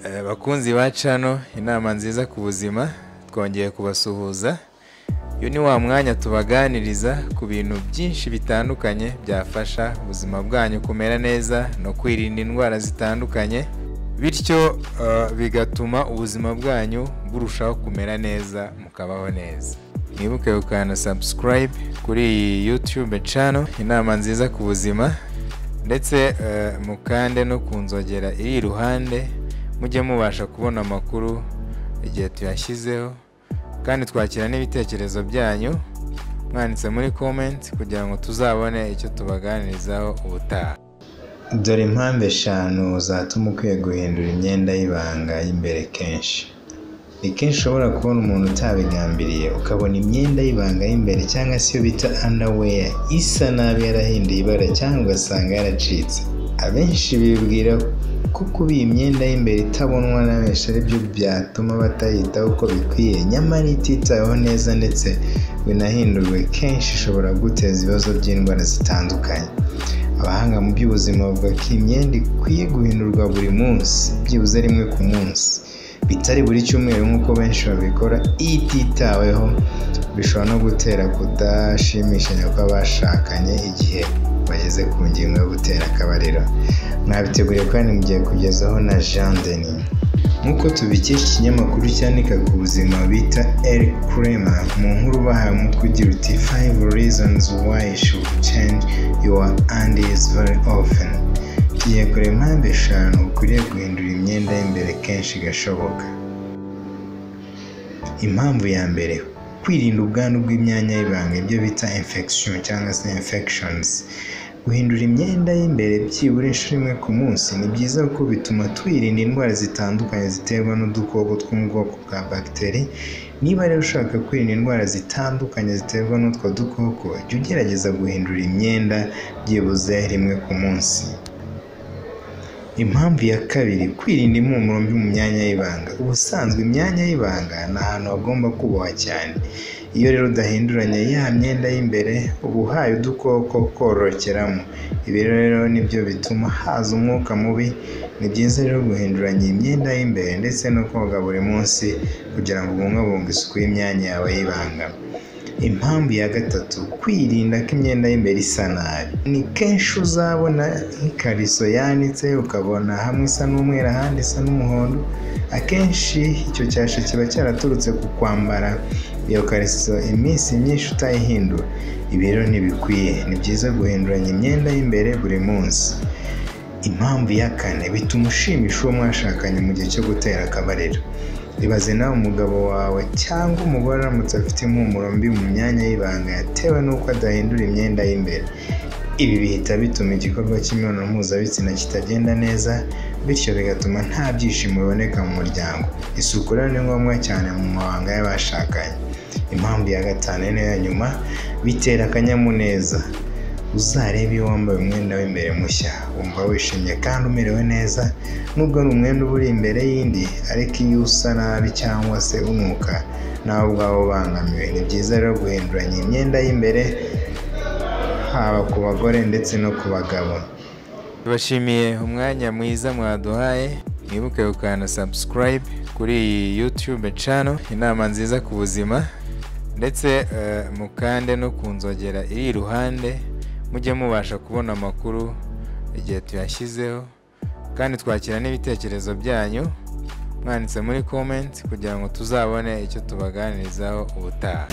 Bakunzi ba channel inama nziza ku buzima, twongeye kubasuhuza. Uyu ni wa mwanya tubaganiriza ku bintu byinshi bitandukanye byafasha ubuzima bwanyu kumera neza no kwirinda indwara zitandukanye, bityo bigatuma ubuzima bwanyu burushaho kumera neza mukabaho neza. Mwibuke gukanda subscribe kuri YouTube channel inama nziza ku buzima, ndetse mukande no kunzogera iri iruhande mujye mubasha kubona amakuru igihe tuyashyizeho, kandi twakira n'ibitekerezo byanyu mwanditse muri comment kugira ngo tuzabone icyo tubaganirizaho ubutaha. Dore impamvu 5 zatuma ukwiye guhindura imyenda y'ibanga y'imbere kenshi. Ni kenshi ushobora kubona umuntu utabigambiriye ukabona imyenda y'ibanga y'imbere cyangwa se iyo bita underwear isa nabi yarahinduye ibara cyangwa ugasanga yaracitse. Abenshi bibwira ko kuba iyi myenda y'imbere itabonwa na benshi ari byo byatuma batayitaho uko bikwiye, nyamara ititaweho neza ndetse binahindurwe kenshi ishobora guteza ibibazo by'indwara zitandukanye. Abahanga mu by'ubuzima bavuga ko imyenda ikwiye guhindurwa buri munsi, byibuze rimwe ku munsi, bitari buri cyumweru nk'uko benshi babikora. Ititaweho bishobora no gutera kudashimishanya kw'abashakanye igihe bageze ku ngingo yo gutera akabariro. Mwabiteguriye kandi mugiye kugezaho na Jean Denis. Nk'uko tubikesha ikinyamakuru cyandika ku buzima bita El Crema, mu nkuru bahaye umutwe ugira uti 5 reasons why you should change your undies very often. Tugiye kureba impamvu 5 ukwiriye guhindura imyenda y'imbere kenshi gashoboka. Impamvu ya mbere, kwirinda ubwandu bw'imyanya y'ibanga, ibyo bita infection cyangwa se infections. Guhindura imyenda y'imbere byibura inshuro imwe ku munsi ni byiza kuko bituma twirinda indwara zitandukanye ziterwa n'udukoko two mu bwoko bwa bagiteri. Niba rero ushaka kwirinda indwara zitandukanye ziterwa n'utwo dukoko, jya ugerageza guhindura imyenda byibuze rimwe ku munsi. Impamvu ya kabiri, kwirinda impumuro mbi mu myanya y'ibanga. Ubusanzwe imyanya y'ibanga ni ahantu hagomba kubahwa cyane. Iyo rero udahinduranye ya myenda y'imbere uba uhaye udukoko kororokeramo. Ibi rero nibyo bituma haza umwuka mubi. Ni byiza rero guhinduranya imyenda y'imbere ndetse no koga buri munsi kugira ngo ubungabunge isuku y'imyanya yawe y'ibanga. Impamvu ya gatatu, kwirinda ko imyenda y'imbere isa nabi. Ni kenshi uzabona nk'ikariso yanitse ukabona hamwe isa n'umweru ahandi isa n'umuhondo. Akenshi icyo cyasha kiba cyaraturutse ku kwambara iyo kariso iminsi myinshi utayihindura. Ibi rero ntibikwiye. Ni byiza guhinduranya imyenda y'imbere buri munsi. Impamvu ya kane, bituma ushimisha uwo mwashakanye mu gihe cyo gutera akabariro. Ibaze nawe umugabo wawe cyangwa umugore aramutse afite impumuro mbi mu myanya y'ibanga yatewe n'uko adahindura imyenda y'imbere. Ibi bihita bituma igikorwa cy'imibonano mpuzabitsina kitagenda neza, bityo bigatuma nta byishimo biboneka mu muryango. Isuku rero ni ngombwa cyane mu mabanga y'abashakanye. Impamvu ya gatanu ni ya nyuma, bitera akanyamuneza. Uzarebe iyo wambaye umwenda w'imbere mushya wumva wishimye kandi umerewe neza, nubwo ari umwenda uba uri imbere y'indi, ariko iyo usa nabi cyangwa se unuka nawe ubwawe ubangamiwe. Ni byiza rero guhinduranya imyenda y'imbere haba ku bagore ndetse no ku bagabo. Tubashimiye umwanya mwiza mwaduhaye. Mwibuke gukanda subscribe kuri YouTube channel inama nziza ku buzima, ndetse mukande no kunzogera iri iruhande mujye mubasha kubona amakuru igihe tuyashyizeho, kandi twakira n'ibitekerezo byanyu mwanditse muri comment kugira ngo tuzabone icyo tubaganirizaho ubutaha.